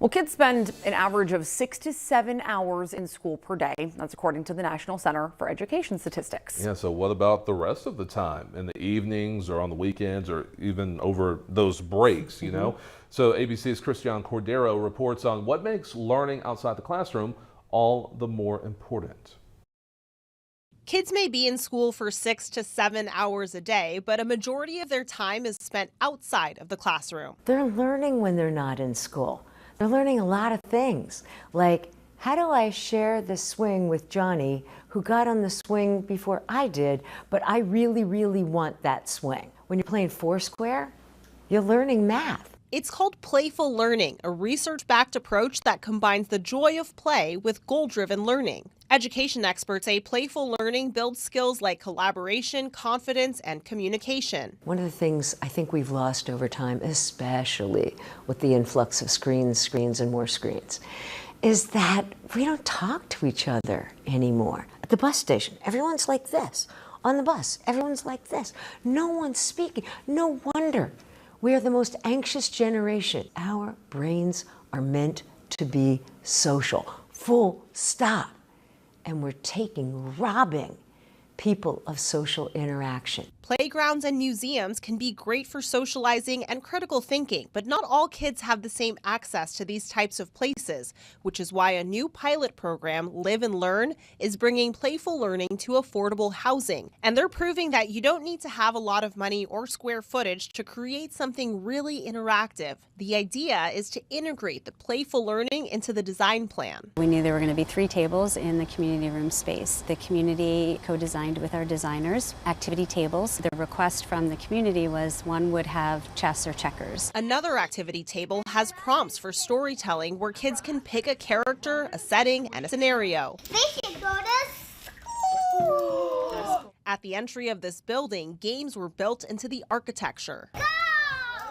Well, kids spend an average of 6 to 7 hours in school per day. That's according to the National Center for Education Statistics. Yeah, so what about the rest of the time in the evenings or on the weekends or even over those breaks, you know? So ABC's Christian Cordero reports on what makes learning outside the classroom all the more important. Kids may be in school for 6 to 7 hours a day, but a majority of their time is spent outside of the classroom. They're learning when they're not in school. They're learning a lot of things, like how do I share the swing with Johnny, who got on the swing before I did, but I really, really want that swing. When you're playing Foursquare, you're learning math. It's called Playful learning, a research-backed approach that combines the joy of play with goal-driven learning. Education experts say playful learning builds skills like collaboration, confidence, and communication. One of the things I think we've lost over time, especially with the influx of screens, and more screens, is that we don't talk to each other anymore. At the bus station, everyone's like this. On the bus, everyone's like this. No one's speaking. No wonder. We are the most anxious generation. Our brains are meant to be social, full stop. And we're robbing people of social interaction. Playgrounds and museums can be great for socializing and critical thinking, but not all kids have the same access to these types of places, which is why a new pilot program, Live and Learn, is bringing playful learning to affordable housing. And they're proving that you don't need to have a lot of money or square footage to create something really interactive. The idea is to integrate the playful learning into the design plan. We knew there were going to be 3 tables in the community room space. The community co-designed with our designers activity tables. The request from the community was one would have chess or checkers. Another activity table has prompts for storytelling where kids can pick a character, a setting, and a scenario. They should go to school. At the entry of this building, games were built into the architecture.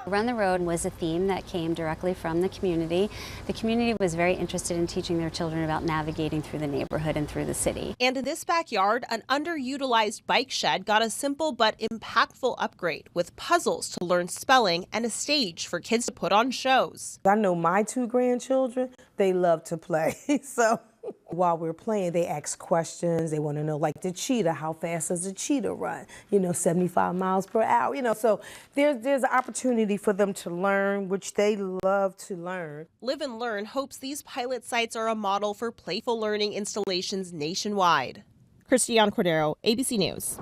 Run the Road was a theme that came directly from the community. The community was very interested in teaching their children about navigating through the neighborhood and through the city. And in this backyard, an underutilized bike shed got a simple but impactful upgrade with puzzles to learn spelling and a stage for kids to put on shows. I know my 2 grandchildren, they love to play. So while we're playing, they ask questions. They want to know, like the cheetah, how fast does a cheetah run? 75 miles per hour. So there's an opportunity for them to learn, which they love to learn. Live and Learn hopes these pilot sites are a model for playful learning installations nationwide. Christian Cordero, ABC News.